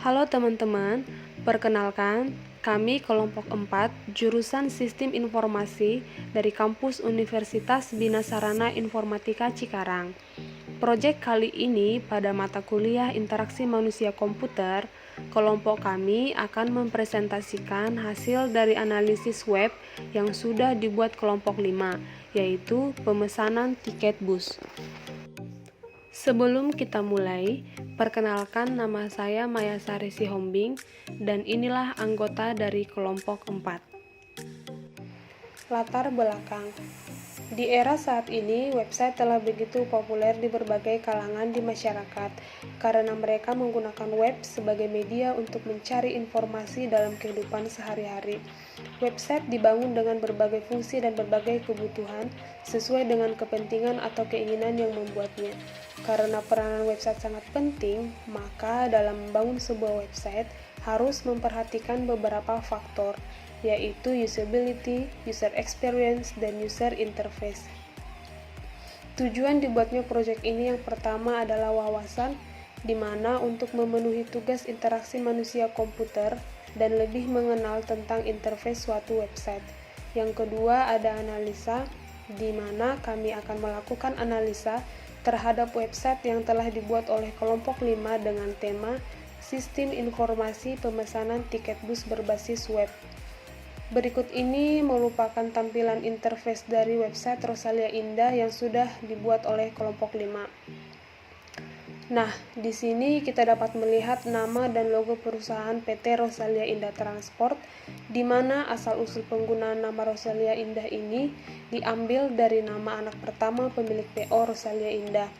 Halo teman-teman, perkenalkan kami kelompok 4 jurusan Sistem Informasi dari kampus Universitas Bina Sarana Informatika Cikarang. Proyek kali ini pada mata kuliah Interaksi Manusia Komputer, kelompok kami akan mempresentasikan hasil dari analisis web yang sudah dibuat kelompok 5, yaitu pemesanan tiket bus. Sebelum kita mulai, perkenalkan nama saya Maya Sari Sihombing dan inilah anggota dari kelompok 4. Latar belakang. Di era saat ini, website telah begitu populer di berbagai kalangan di masyarakat karena mereka menggunakan web sebagai media untuk mencari informasi dalam kehidupan sehari-hari. Website dibangun dengan berbagai fungsi dan berbagai kebutuhan sesuai dengan kepentingan atau keinginan yang membuatnya. Karena peranan website sangat penting, maka dalam membangun sebuah website harus memperhatikan beberapa faktor, yaitu usability, user experience, dan user interface. Tujuan dibuatnya proyek ini yang pertama adalah wawasan, di mana untuk memenuhi tugas interaksi manusia komputer dan lebih mengenal tentang interface suatu website. Yang kedua ada analisa, di mana kami akan melakukan analisa terhadap website yang telah dibuat oleh kelompok 5 dengan tema Sistem Informasi Pemesanan Tiket Bus Berbasis Web. Berikut ini merupakan tampilan interface dari website Rosalia Indah yang sudah dibuat oleh kelompok 5. Nah, di sini kita dapat melihat nama dan logo perusahaan PT Rosalia Indah Transport, di mana asal-usul penggunaan nama Rosalia Indah ini diambil dari nama anak pertama pemilik PO Rosalia Indah.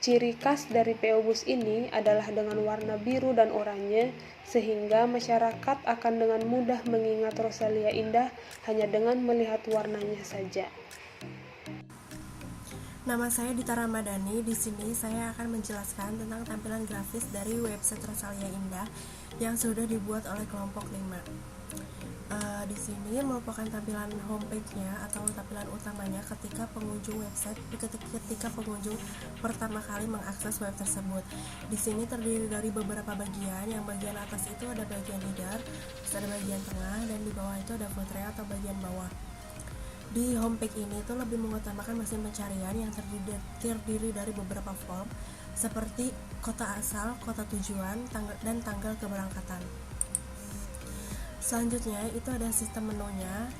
Ciri khas dari PO Bus ini adalah dengan warna biru dan oranye, sehingga masyarakat akan dengan mudah mengingat Rosalia Indah hanya dengan melihat warnanya saja. Nama saya Dita Ramadhani. Di sini saya akan menjelaskan tentang tampilan grafis dari website Rosalia Indah yang sudah dibuat oleh kelompok 5. Di sini merupakan tampilan homepage-nya atau tampilan utamanya ketika pengunjung website ketika pengunjung pertama kali mengakses web tersebut. Di sini terdiri dari beberapa bagian. Yang bagian atas itu ada bagian header, terus ada bagian tengah, dan di bawah itu ada footer atau bagian bawah. Di homepage ini itu lebih mengutamakan mesin pencarian yang terdiri dari beberapa form seperti kota asal, kota tujuan, dan tanggal keberangkatan. Selanjutnya itu ada sistem menunya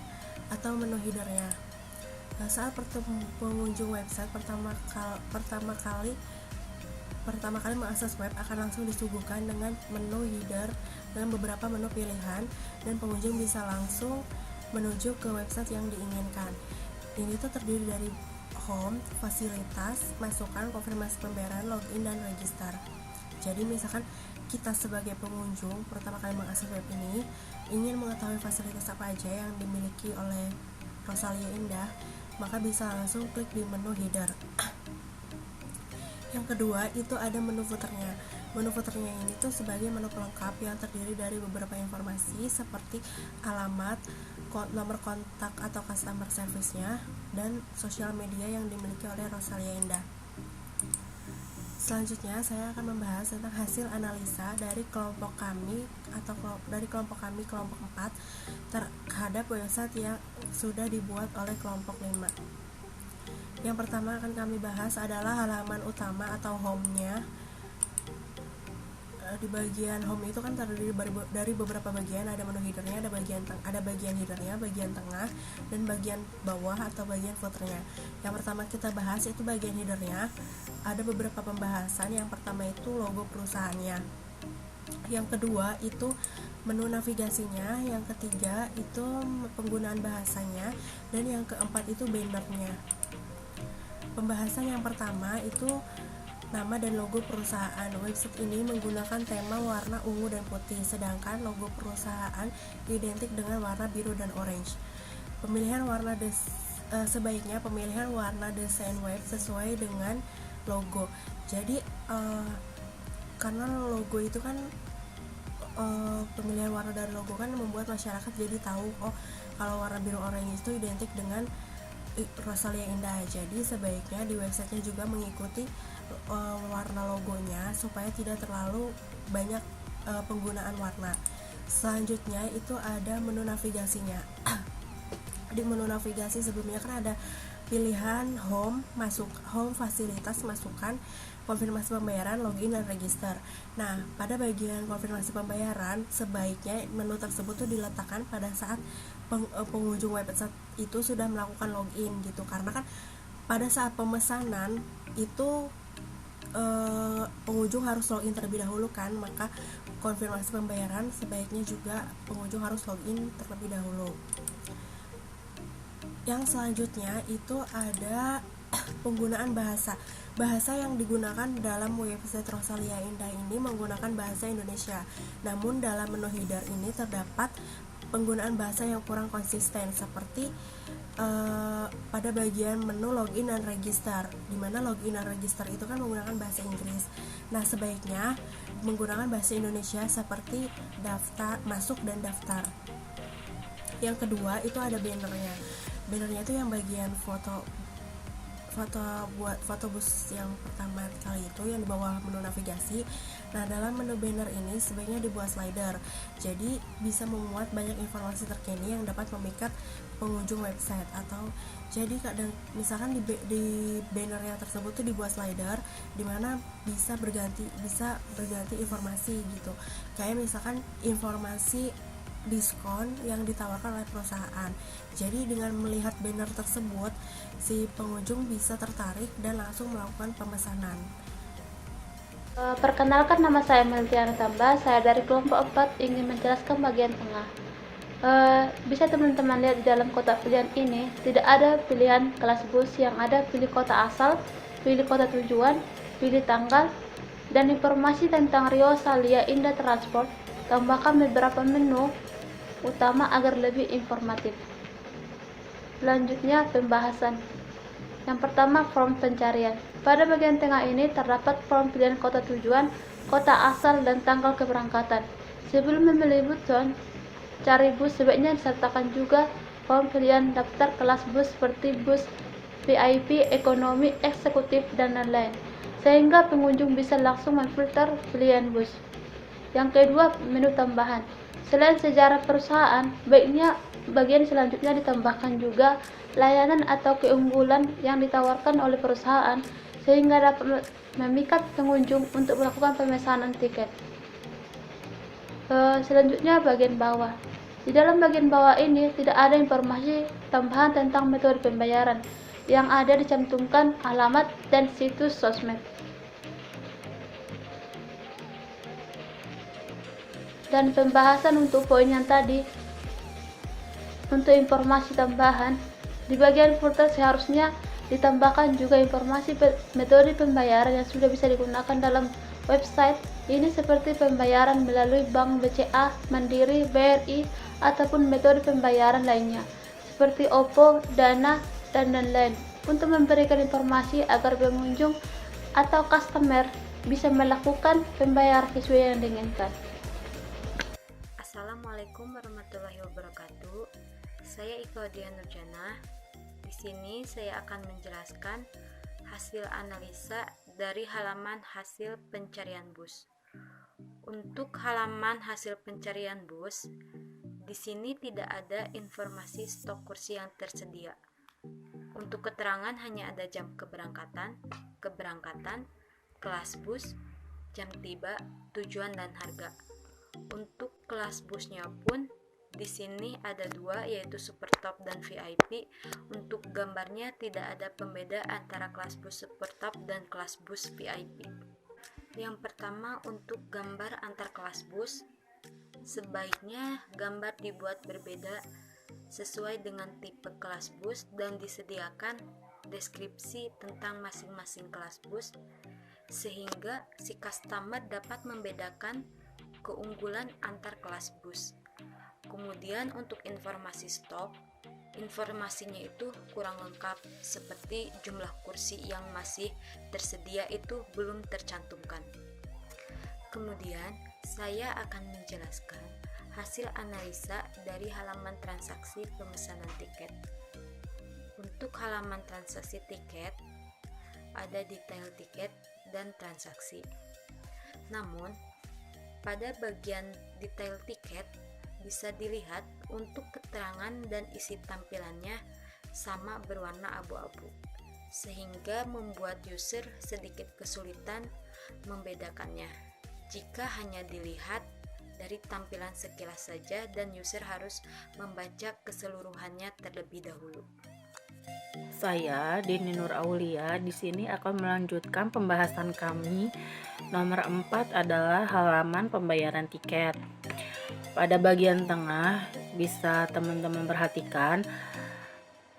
atau menu headernya. Saat pengunjung website pertama kali mengakses web akan langsung disuguhkan dengan menu header dengan beberapa menu pilihan, dan pengunjung bisa langsung menuju ke website yang diinginkan. Ini tuh terdiri dari home, fasilitas, masukan, konfirmasi pembayaran, login, dan register. Jadi misalkan kita sebagai pengunjung pertama kali mengakses web ini ingin mengetahui fasilitas apa aja yang dimiliki oleh Rosalia Indah, maka bisa langsung klik di menu header. Yang kedua itu ada menu footernya. Menu footernya ini tuh sebagai menu pelengkap yang terdiri dari beberapa informasi seperti alamat, nomor kontak atau customer service-nya, dan sosial media yang dimiliki oleh Rosalia Indah. Selanjutnya saya akan membahas tentang hasil analisa dari kelompok kami kelompok 4 terhadap website yang sudah dibuat oleh kelompok 5. Yang pertama akan kami bahas adalah halaman utama atau home-nya. Di bagian home itu kan terdiri dari beberapa bagian, ada menu headernya, ada bagian headernya, bagian tengah, dan bagian bawah atau bagian footernya. Yang pertama kita bahas itu bagian headernya. Ada beberapa pembahasan. Yang pertama itu logo perusahaannya, yang kedua itu menu navigasinya, yang ketiga itu penggunaan bahasanya, dan yang keempat itu bannernya. Pembahasan yang pertama itu nama dan logo perusahaan. Website ini menggunakan tema warna ungu dan putih, sedangkan logo perusahaan identik dengan warna biru dan orange. Sebaiknya pemilihan warna desain web sesuai dengan logo. Jadi karena logo itu kan pemilihan warna dari logo kan membuat masyarakat jadi tahu kalau warna biru orange itu identik dengan Rosalia Indah. Jadi sebaiknya di websitenya juga mengikuti warna logonya supaya tidak terlalu banyak penggunaan warna. Selanjutnya itu ada menu navigasinya. Di menu navigasi sebelumnya kan ada pilihan home, fasilitas, masukan, konfirmasi pembayaran, login, dan register. Nah, pada bagian konfirmasi pembayaran, sebaiknya menu tersebut tuh diletakkan pada saat pengunjung website itu sudah melakukan login gitu, karena kan pada saat pemesanan itu pengunjung harus login terlebih dahulu kan, maka konfirmasi pembayaran sebaiknya juga pengunjung harus login terlebih dahulu. Yang selanjutnya itu ada penggunaan bahasa. Bahasa yang digunakan dalam website Rosalia Indah ini menggunakan bahasa Indonesia. Namun dalam menu header ini terdapat penggunaan bahasa yang kurang konsisten, seperti pada bagian menu login dan register, di mana login dan register itu kan menggunakan bahasa Inggris. Nah, sebaiknya menggunakan bahasa Indonesia seperti daftar, masuk, dan daftar. Yang kedua itu ada bannernya. Bannernya itu yang bagian foto bus yang pertama kali itu yang di bawah menu navigasi. Nah, dalam menu banner ini sebaiknya dibuat slider, jadi bisa memuat banyak informasi terkini yang dapat memikat pengunjung website. Atau jadi kadang misalkan di bannernya tersebut tuh dibuat slider dimana bisa berganti informasi gitu, kayak misalkan informasi diskon yang ditawarkan oleh perusahaan. Jadi dengan melihat banner tersebut, si pengunjung bisa tertarik dan langsung melakukan pemesanan. Perkenalkan, nama saya Meltiana Tamba, saya dari kelompok 4 ingin menjelaskan bagian tengah. Bisa teman-teman lihat di dalam kotak pilihan ini, tidak ada pilihan kelas bus, yang ada pilih kota asal, pilih kota tujuan, pilih tanggal, dan informasi tentang Rosalia Indah Transport. Tambahkan beberapa menu utama agar lebih informatif. Selanjutnya, pembahasan. Yang pertama, form pencarian. Pada bagian tengah ini terdapat form pilihan kota tujuan, kota asal, dan tanggal keberangkatan. Sebelum memilih button cari bus, sebaiknya disertakan juga form pilihan daftar kelas bus seperti bus VIP, ekonomi, eksekutif, dan lain-lain, sehingga pengunjung bisa langsung memfilter pilihan bus. Yang kedua, menu tambahan. Selain sejarah perusahaan, baiknya bagian selanjutnya ditambahkan juga layanan atau keunggulan yang ditawarkan oleh perusahaan, sehingga dapat memikat pengunjung untuk melakukan pemesanan tiket. Selanjutnya, bagian bawah. Di dalam bagian bawah ini tidak ada informasi tambahan tentang metode pembayaran. Yang ada dicantumkan alamat dan situs sosmed. Dan pembahasan untuk poin yang tadi, untuk informasi tambahan, di bagian footer seharusnya ditambahkan juga informasi metode pembayaran yang sudah bisa digunakan dalam website ini, seperti pembayaran melalui bank BCA, Mandiri, BRI, ataupun metode pembayaran lainnya seperti OVO, Dana, dan lain-lain, untuk memberikan informasi agar pengunjung atau customer bisa melakukan pembayaran sesuai yang diinginkan. Assalamualaikum warahmatullahi wabarakatuh. Saya Ika Dian Nurjana. Di sini saya akan menjelaskan hasil analisa dari halaman hasil pencarian bus. Untuk halaman hasil pencarian bus, di sini tidak ada informasi stok kursi yang tersedia. Untuk keterangan hanya ada jam keberangkatan, kelas bus, jam tiba, tujuan, dan harga. Untuk kelas busnya pun di sini ada dua, yaitu Super Top dan VIP. Untuk gambarnya tidak ada pembeda antara kelas bus Super Top dan kelas bus VIP. Yang pertama, untuk gambar antar kelas bus, sebaiknya gambar dibuat berbeda sesuai dengan tipe kelas bus dan disediakan deskripsi tentang masing-masing kelas bus, sehingga si customer dapat membedakan keunggulan antar kelas bus. Kemudian untuk informasi stok, informasinya itu kurang lengkap, seperti jumlah kursi yang masih tersedia itu belum tercantumkan. Kemudian saya akan menjelaskan hasil analisa dari halaman transaksi pemesanan tiket. Untuk halaman transaksi tiket, ada detail tiket dan transaksi. Namun, Pada bagian detail tiket bisa dilihat untuk keterangan dan isi tampilannya sama berwarna abu-abu, sehingga membuat user sedikit kesulitan membedakannya jika hanya dilihat dari tampilan sekilas saja dan user harus membaca keseluruhannya terlebih dahulu. Saya, Dini Nur Aulia, di sini akan melanjutkan pembahasan kami. Nomor 4 adalah halaman pembayaran tiket. Pada bagian tengah, bisa teman-teman perhatikan,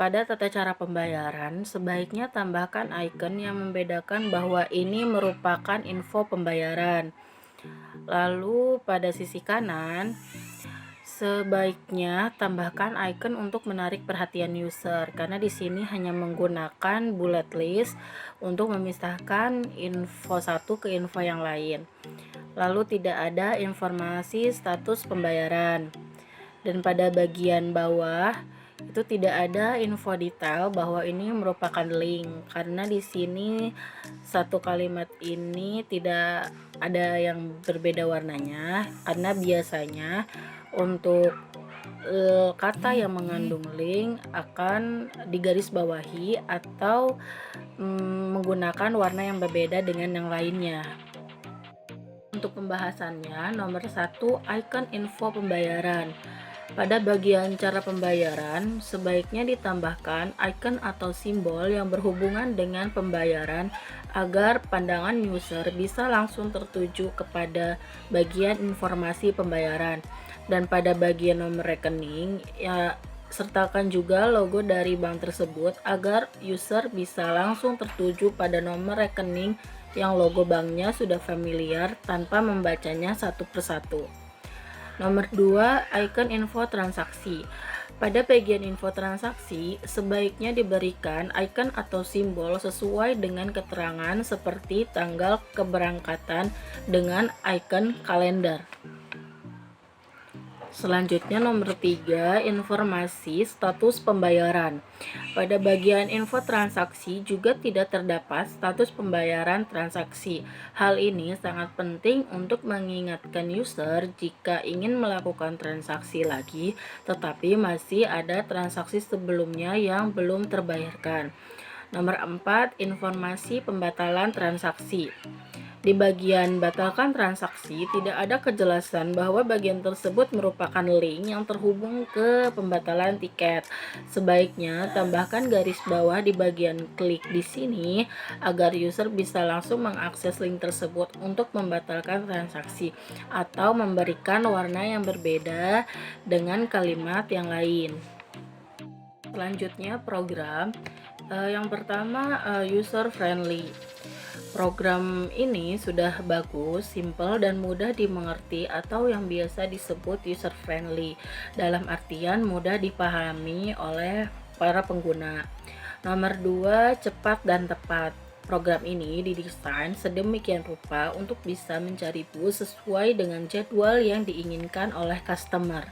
pada tata cara pembayaran, sebaiknya tambahkan icon yang membedakan bahwa ini merupakan info pembayaran. Lalu pada sisi kanan, sebaiknya tambahkan icon untuk menarik perhatian user, karena di sini hanya menggunakan bullet list untuk memisahkan info satu ke info yang lain. Lalu tidak ada informasi status pembayaran. Dan pada bagian bawah itu tidak ada info detail bahwa ini merupakan link, karena di sini satu kalimat ini tidak ada yang berbeda warnanya, karena biasanya untuk kata yang mengandung link akan digarisbawahi atau menggunakan warna yang berbeda dengan yang lainnya. Untuk pembahasannya, nomor 1, icon info pembayaran. Pada bagian cara pembayaran, sebaiknya ditambahkan icon atau simbol yang berhubungan dengan pembayaran agar pandangan user bisa langsung tertuju kepada bagian informasi pembayaran. Dan pada bagian nomor rekening, ya sertakan juga logo dari bank tersebut agar user bisa langsung tertuju pada nomor rekening yang logo banknya sudah familiar tanpa membacanya satu persatu. Nomor 2, icon info transaksi. Pada bagian info transaksi, sebaiknya diberikan icon atau simbol sesuai dengan keterangan seperti tanggal keberangkatan dengan icon kalender. Selanjutnya nomor 3, informasi status pembayaran. Pada bagian info transaksi juga tidak terdapat status pembayaran transaksi. Hal ini sangat penting untuk mengingatkan user jika ingin melakukan transaksi lagi, tetapi masih ada transaksi sebelumnya yang belum terbayarkan. Nomor 4, informasi pembatalan transaksi. Di bagian batalkan transaksi, tidak ada kejelasan bahwa bagian tersebut merupakan link yang terhubung ke pembatalan tiket. Sebaiknya tambahkan garis bawah di bagian klik di sini agar user bisa langsung mengakses link tersebut untuk membatalkan transaksi atau memberikan warna yang berbeda dengan kalimat yang lain. Selanjutnya program. Yang pertama, user friendly. Program ini sudah bagus, simple, dan mudah dimengerti atau yang biasa disebut user friendly, dalam artian mudah dipahami oleh para pengguna. Nomor 2, cepat dan tepat. Program ini didesain sedemikian rupa untuk bisa mencari bus sesuai dengan jadwal yang diinginkan oleh customer.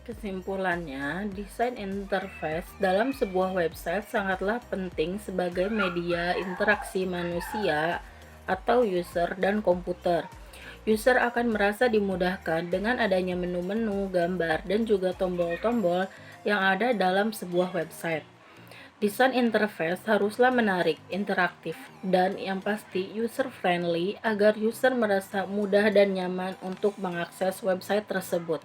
Kesimpulannya, desain interface dalam sebuah website sangatlah penting sebagai media interaksi manusia atau user dan komputer. User akan merasa dimudahkan dengan adanya menu-menu, gambar, dan juga tombol-tombol yang ada dalam sebuah website. Desain interface haruslah menarik, interaktif, dan yang pasti user-friendly agar user merasa mudah dan nyaman untuk mengakses website tersebut.